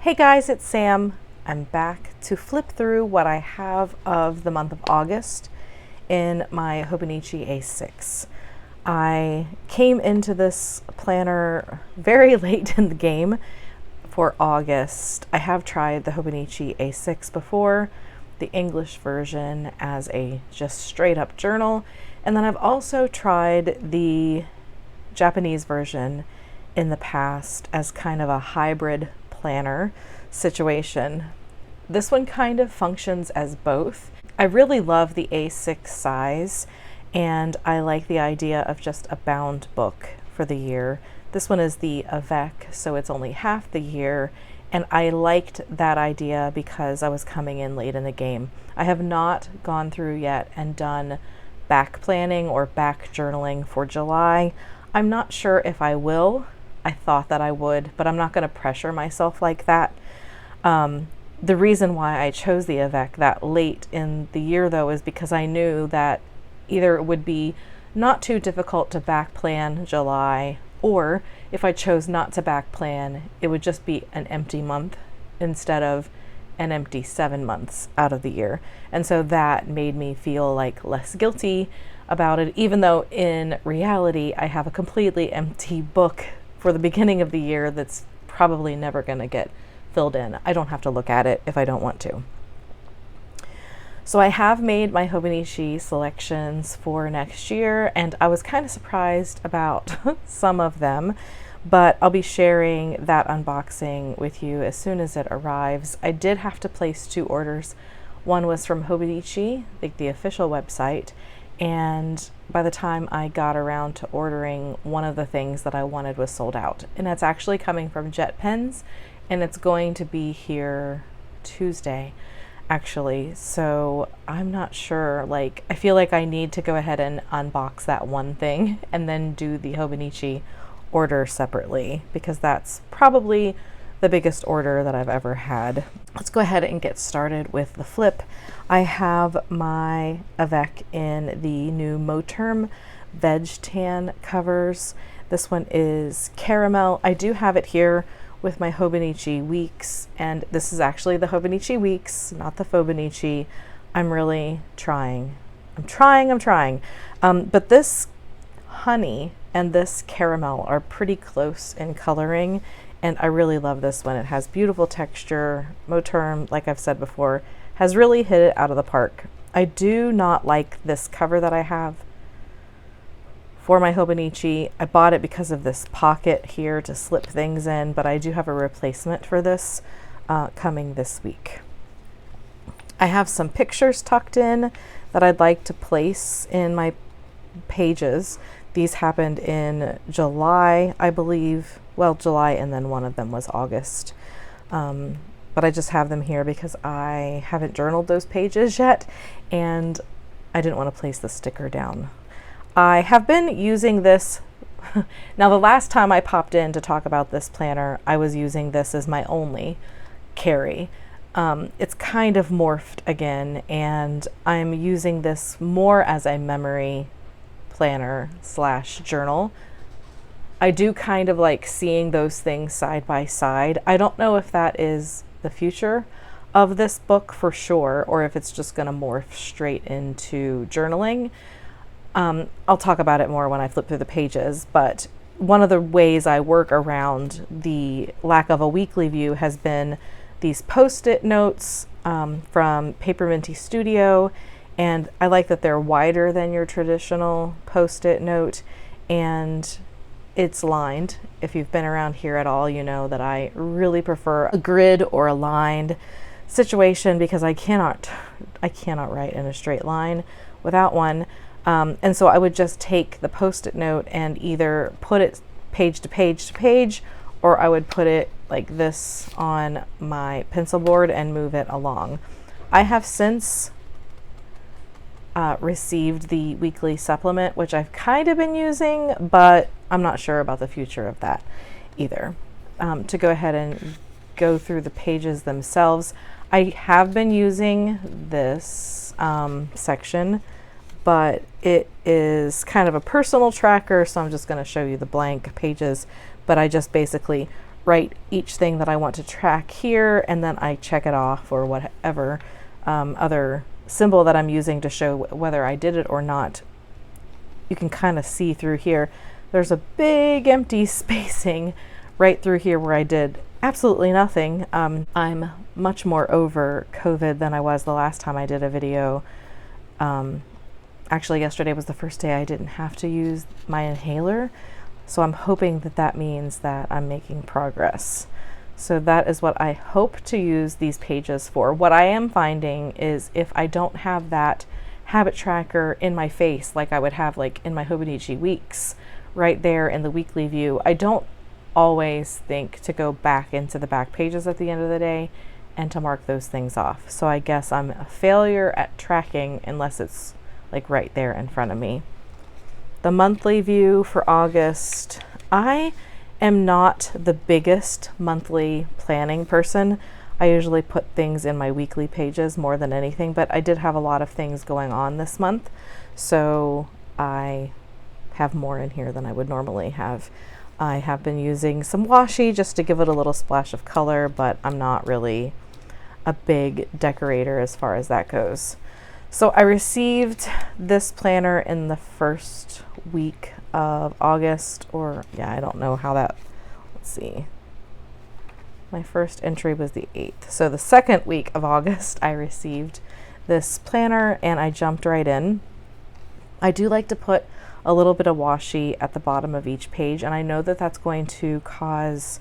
Hey guys, it's Sam. I'm back to flip through what I have of the month of August in my Hobonichi A6. I came into this planner very late in the game for August. I have tried the Hobonichi A6 before, the English version as a just straight up journal, and then I've also tried the Japanese version in the past as kind of a hybrid planner situation. This one kind of functions as both. I really love the A6 size, and I like the idea of just a bound book for the year. This one is the Avec, so it's only half the year, and I liked that idea because I was coming in late in the game. I have not gone through yet and done back planning or back journaling for July. I'm not sure if I will. I thought that I would, but I'm not going to pressure myself like that. The reason why I chose the Avec that late in the year, though, is because I knew that either it would be not too difficult to back plan July, or if I chose not to back plan, it would just be an empty month instead of an empty 7 months out of the year. And so that made me feel like less guilty about it, even though in reality I have a completely empty book for the beginning of the year that's probably never going to get filled in. I don't have to look at it if I don't want to. So I have made my Hobonichi selections for next year, and I was kind of surprised about some of them, but I'll be sharing that unboxing with you as soon as it arrives. I did have to place 2 orders. One was from Hobonichi, like the official website, and by the time I got around to ordering, one of the things that I wanted was sold out. And it's actually coming from Jet Pens, and it's going to be here Tuesday, actually. So I'm not sure, like, I feel like I need to go ahead and unbox that one thing and then do the Hobonichi order separately, because that's probably the biggest order that I've ever had. Let's go ahead and get started with the flip. I have my Avec in the new Moterm Veg Tan covers. This one is caramel. I do have it here with my Hobonichi Weeks, and this is actually the Hobonichi Weeks, not the Fobonichi. I'm really trying. I'm trying. But this honey and this caramel are pretty close in coloring, and I really love this one. It has beautiful texture. Moterm, like I've said before, has really hit it out of the park. I do not like this cover that I have for my Hobonichi. I bought it because of this pocket here to slip things in, but I do have a replacement for this coming this week. I have some pictures tucked in that I'd like to place in my pages. These happened in July, I believe. Well, July, and then one of them was August. But I just have them here because I haven't journaled those pages yet, and I didn't want to place the sticker down. I have been using this. Now, the last time I popped in to talk about this planner, I was using this as my only carry. It's kind of morphed again, and I'm using this more as a memory planner / journal. I do kind of like seeing those things side by side. I don't know if that is the future of this book for sure, or if it's just going to morph straight into journaling. I'll talk about it more when I flip through the pages, but one of the ways I work around the lack of a weekly view has been these post-it notes from Paper Minty Studio, and I like that they're wider than your traditional post-it note, and it's lined. If you've been around here at all, you know that I really prefer a grid or a lined situation because I cannot write in a straight line without one. And so I would just take the post-it note and either put it page to page to page, or I would put it like this on my pencil board and move it along. I have since received the weekly supplement, which I've kind of been using, but I'm not sure about the future of that either. To go ahead and go through the pages themselves, I have been using this section, but it is kind of a personal tracker, so I'm just going to show you the blank pages, but I just basically write each thing that I want to track here, and then I check it off, or whatever other symbol that I'm using to show whether I did it or not. You can kind of see through here. There's a big empty spacing right through here where I did absolutely nothing. I'm much more over COVID than I was the last time I did a video. Actually, yesterday was the first day I didn't have to use my inhaler, so I'm hoping that that means that I'm making progress. So that is what I hope to use these pages for. What I am finding is if I don't have that habit tracker in my face like I would have like in my Hobonichi weeks right there in the weekly view, I don't always think to go back into the back pages at the end of the day and to mark those things off. So I guess I'm a failure at tracking unless it's like right there in front of me. The monthly view for August, I am not the biggest monthly planning person. I usually put things in my weekly pages more than anything, but I did have a lot of things going on this month, so I have more in here than I would normally have. I have been using some washi just to give it a little splash of color, but I'm not really a big decorator as far as that goes. So I received this planner in the first week of August, or yeah, I don't know how that, let's see. My first entry was the 8th. So the second week of August, I received this planner and I jumped right in. I do like to put a little bit of washi at the bottom of each page, and I know that that's going to cause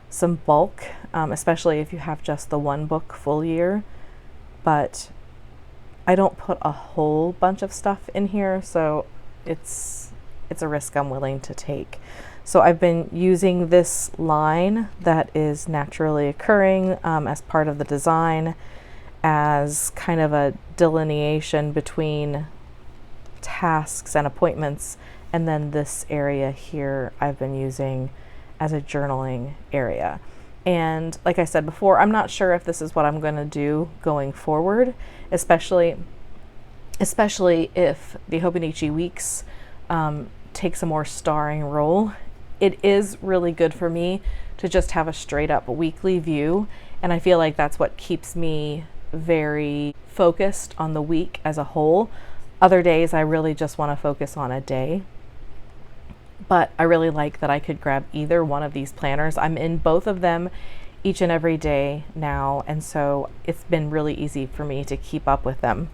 some bulk, especially if you have just the one book full year, but I don't put a whole bunch of stuff in here, so it's a risk I'm willing to take. So I've been using this line that is naturally occurring as part of the design as kind of a delineation between tasks and appointments, and then this area here I've been using as a journaling area. And like I said before, I'm not sure if this is what I'm going to do going forward, especially if the Hobonichi weeks takes a more starring role. It is really good for me to just have a straight up weekly view, and I feel like that's what keeps me very focused on the week as a whole. Other days I really just want to focus on a day, but I really like that I could grab either one of these planners. I'm in both of them each and every day now, and so it's been really easy for me to keep up with them.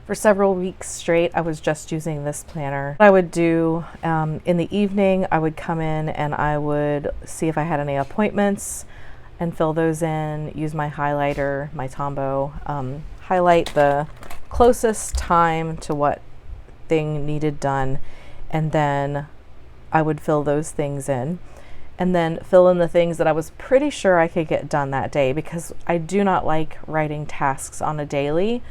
For several weeks straight, I was just using this planner. What I would do in the evening, I would come in and I would see if I had any appointments and fill those in, use my highlighter, my Tombow, highlight the closest time to what thing needed done, and then I would fill those things in, and then fill in the things that I was pretty sure I could get done that day, because I do not like writing tasks on a daily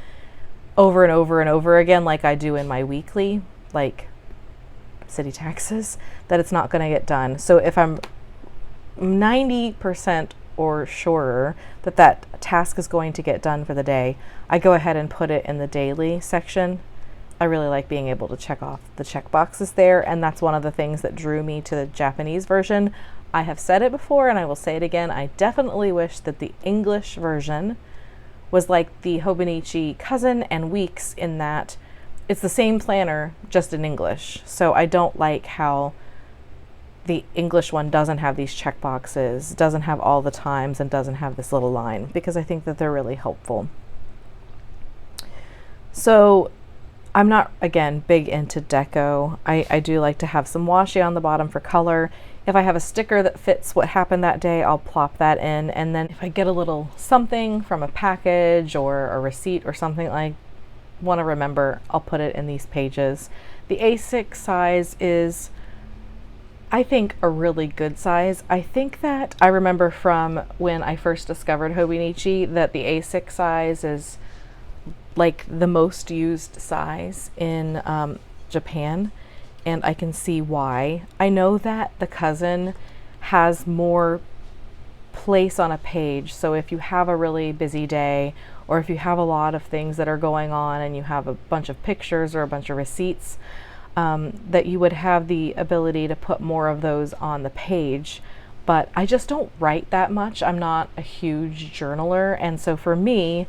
over and over and over again like I do in my weekly, like city taxes, that it's not going to get done. So if I'm 90% or surer that that task is going to get done for the day, I go ahead and put it in the daily section. I really like being able to check off the check boxes there, and that's one of the things that drew me to the Japanese version. I have said it before and I will say it again, I definitely wish that the English version was like the Hobonichi cousin and weeks, in that it's the same planner just in English. So I don't like how the English one doesn't have these check boxes, doesn't have all the times, and doesn't have this little line, because I think that they're really helpful. So I'm not, again, big into deco. I do like to have some washi on the bottom for color. If I have a sticker that fits what happened that day, I'll plop that in. And then if I get a little something from a package or a receipt or something I want to remember, I'll put it in these pages. The A6 size is, I think, a really good size. I think that I remember from when I first discovered Hobonichi that the A6 size is like the most used size in Japan, and I can see why. I know that the cousin has more place on a page, so if you have a really busy day, or if you have a lot of things that are going on and you have a bunch of pictures or a bunch of receipts, that you would have the ability to put more of those on the page. but I just don't write that much. I'm not a huge journaler, and so for me,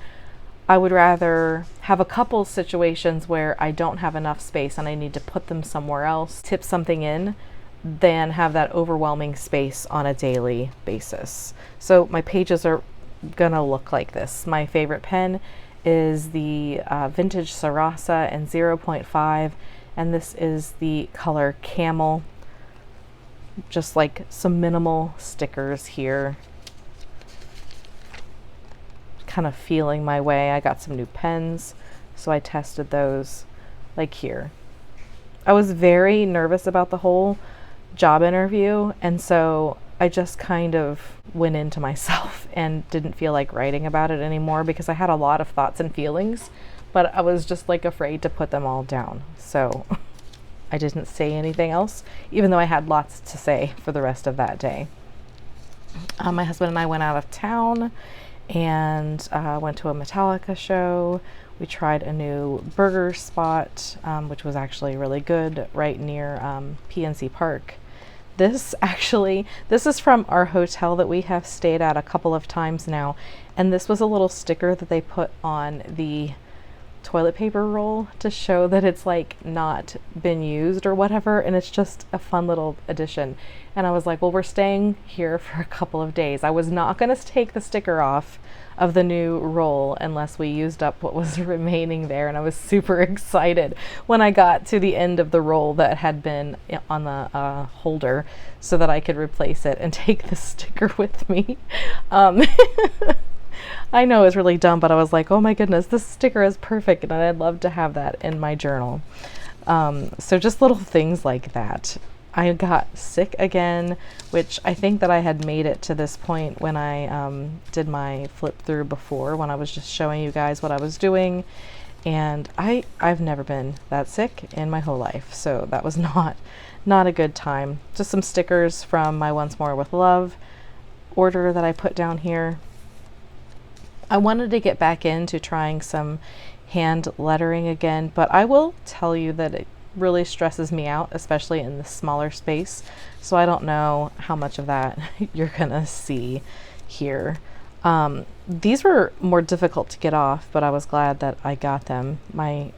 I would rather have a couple situations where I don't have enough space and I need to put them somewhere else, tip something in, than have that overwhelming space on a daily basis. So my pages are gonna look like this. My favorite pen is the vintage Sarasa in 0.5, and this is the color Camel. Just like some minimal stickers here. Kind of feeling my way. I got some new pens, so I tested those, like here. I was very nervous about the whole job interview, and so I just kind of went into myself and didn't feel like writing about it anymore because I had a lot of thoughts and feelings, but I was just like afraid to put them all down. So I didn't say anything else, even though I had lots to say for the rest of that day. My husband and I went out of town and went to a Metallica show. We tried a new burger spot, which was actually really good, right near PNC Park. This is from our hotel that we have stayed at a couple of times now, and this was a little sticker that they put on the toilet paper roll to show that it's like not been used or whatever, and it's just a fun little addition. And I was like, well, we're staying here for a couple of days. I was not going to take the sticker off of the new roll unless we used up what was remaining there, and I was super excited when I got to the end of the roll that had been on the holder so that I could replace it and take the sticker with me. I know it's really dumb, but I was like, oh my goodness, this sticker is perfect, and I'd love to have that in my journal. So just little things like that. I got sick again, which I think that I had made it to this point when I did my flip through before, when I was just showing you guys what I was doing. And I've never been that sick in my whole life, so that was not a good time. Just some stickers from my Once More with Love order that I put down here. I wanted to get back into trying some hand lettering again, but I will tell you that it really stresses me out, especially in the smaller space. So I don't know how much of that you're gonna see here. These were more difficult to get off, but I was glad that I got them. My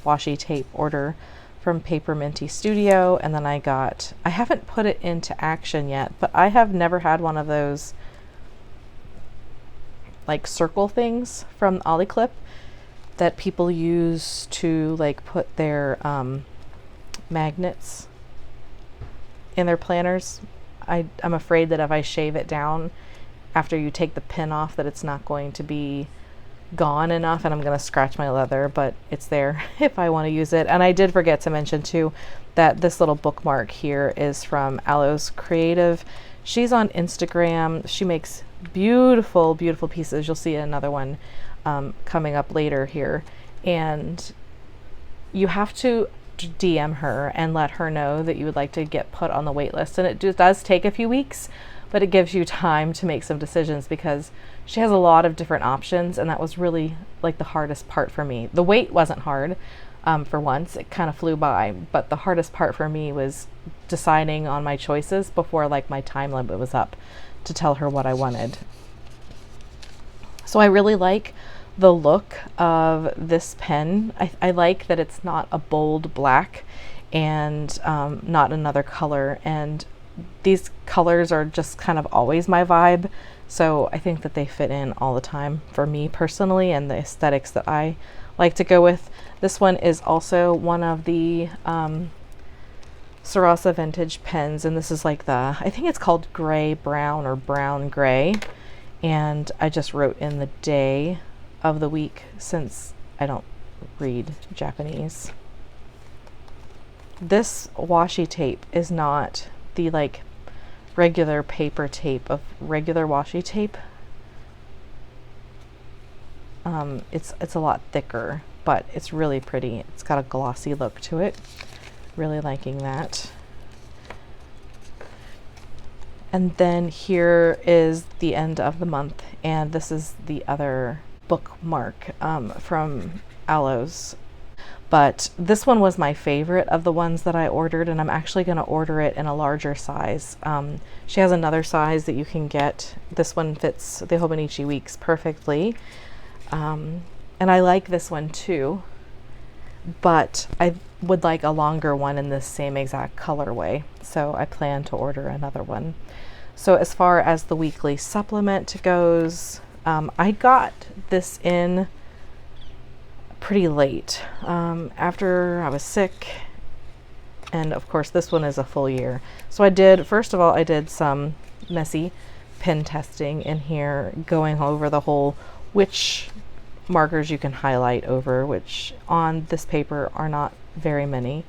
washi tape order from Paper Minty Studio, and then I haven't put it into action yet, but I have never had one of those like circle things from Oliclip that people use to like put their magnets in their planners. I'm afraid that if I shave it down after you take the pin off, that it's not going to be gone enough, and I'm going to scratch my leather, but it's there if I want to use it. And I did forget to mention too that this little bookmark here is from Aloes Creative. She's on Instagram. She makes beautiful pieces. You'll see another one coming up later here, and you have to DM her and let her know that you would like to get put on the wait list. And it does take a few weeks, but it gives you time to make some decisions because she has a lot of different options, and that was really like the hardest part for me. The wait wasn't hard. For once, it kind of flew by, but the hardest part for me was deciding on my choices before like my time limit was up to tell her what I wanted. So I really like the look of this pen. I like that it's not a bold black and not another color, and these colors are just kind of always my vibe, so I think that they fit in all the time for me personally and the aesthetics that I like to go with. This one is also one of the Sarasa vintage pens, and this is like I think it's called gray brown or brown gray, and I just wrote in the day of the week since I don't read Japanese. This washi tape is not the like regular paper tape of regular washi tape. It's a lot thicker, but it's really pretty. It's got a glossy look to it. Really liking that. And then here is the end of the month, and this is the other bookmark from Aloes. But this one was my favorite of the ones that I ordered, and I'm actually going to order it in a larger size. She has another size that you can get. This one fits the Hobonichi Weeks perfectly. And I like this one too, but I would like a longer one in this same exact colorway. So I plan to order another one. So as far as the weekly supplement goes, I got this in pretty late after I was sick, and of course this one is a full year. So first of all I did some messy pen testing in here, going over the whole which markers you can highlight over, which on this paper are not very many.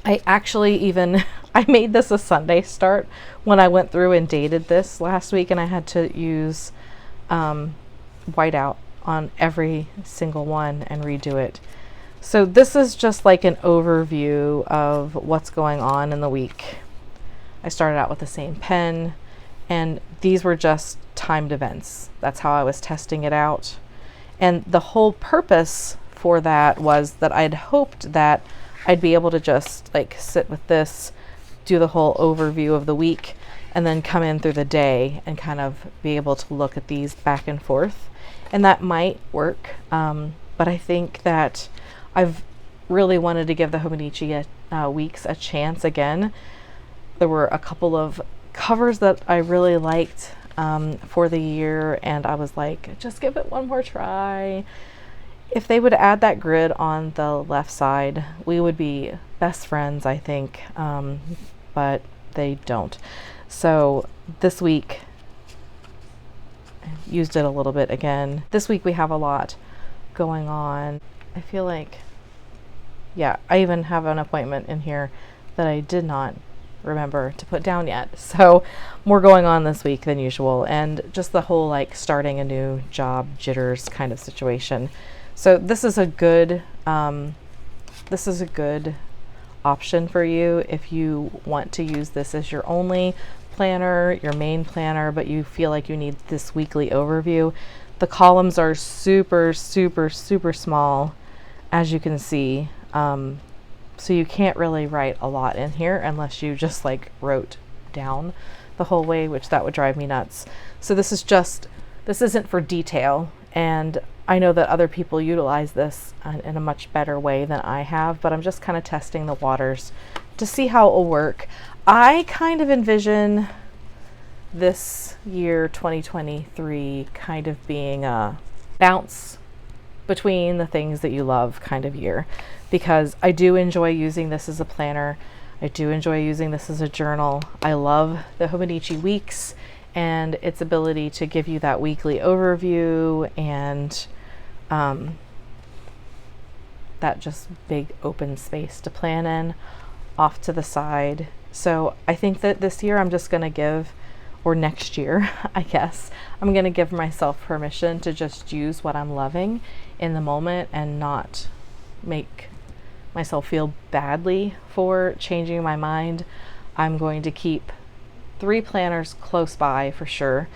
I actually I made this a Sunday start when I went through and dated this last week, and I had to use whiteout on every single one and redo it. So this is just like an overview of what's going on in the week. I started out with the same pen, and these were just timed events. That's how I was testing it out. And the whole purpose for that was that I'd hoped that I'd be able to just like sit with this, do the whole overview of the week, and then come in through the day and kind of be able to look at these back and forth. And that might work, but I think that I've really wanted to give the Hobonichi Weeks a chance again. There were a couple of covers that I really liked for the year, and I was like, just give it one more try. If they would add that grid on the left side, we would be best friends, I think, but they don't. So this week, used it a little bit again. This week we have a lot going on. I feel like, yeah, I even have an appointment in here that I did not remember to put down yet. So more going on this week than usual, and just the whole like starting a new job jitters kind of situation. So this is a good option for you if you want to use this as your only planner, your main planner, but you feel like you need this weekly overview. The columns are super small, as you can see, so you can't really write a lot in here unless you just like wrote down the whole way, which that would drive me nuts. So this isn't for detail, and I know that other people utilize this in a much better way than I have, but I'm just kind of testing the waters to see how it will work. I kind of envision this year 2023 kind of being a bounce between the things that you love kind of year, because I do enjoy using this as a planner. I do enjoy using this as a journal. I love the Hobonichi Weeks and its ability to give you that weekly overview and that just big open space to plan in off to the side. So I think that this year I'm just going to give, or next year, I guess, I'm going to give myself permission to just use what I'm loving in the moment and not make myself feel badly for changing my mind. I'm going to keep 3 planners close by for sure.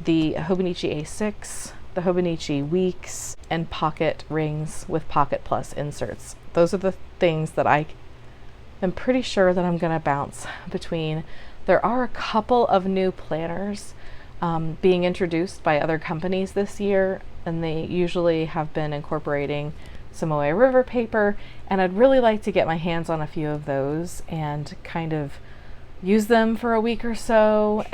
The Hobonichi A6, the Hobonichi Weeks, and pocket rings with Pocket Plus inserts. Those are the things that I'm pretty sure that I'm going to bounce between. There are a couple of new planners being introduced by other companies this year, and they usually have been incorporating Samoa River paper, and I'd really like to get my hands on a few of those and kind of use them for a week or so,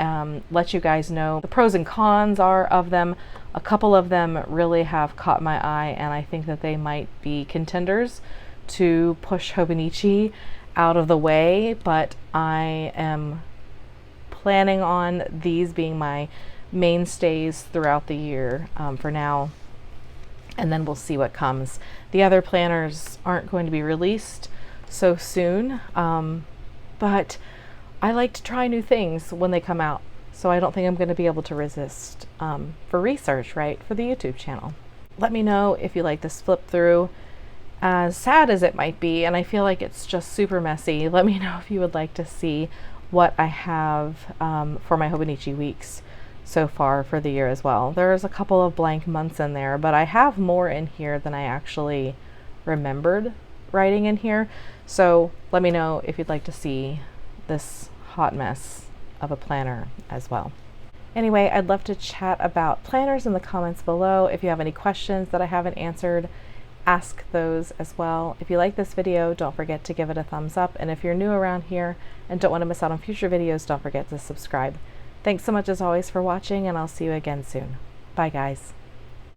let you guys know the pros and cons are of them. A couple of them really have caught my eye, and I think that they might be contenders to push Hobonichi out of the way, but I am planning on these being my mainstays throughout the year for now, and then we'll see what comes. The other planners aren't going to be released so soon, but I like to try new things when they come out, so I don't think I'm going to be able to resist for research, right, for the YouTube channel. Let me know if you like this flip through. As sad as it might be, and I feel like it's just super messy, let me know if you would like to see what I have for my Hobonichi Weeks so far for the year as well. There's a couple of blank months in there, but I have more in here than I actually remembered writing in here. So let me know if you'd like to see this hot mess of a planner as well. Anyway, I'd love to chat about planners in the comments below. If you have any questions that I haven't answered, ask those as well. If you like this video, don't forget to give it a thumbs up. And if you're new around here and don't want to miss out on future videos, don't forget to subscribe. Thanks so much as always for watching, and I'll see you again soon. Bye guys.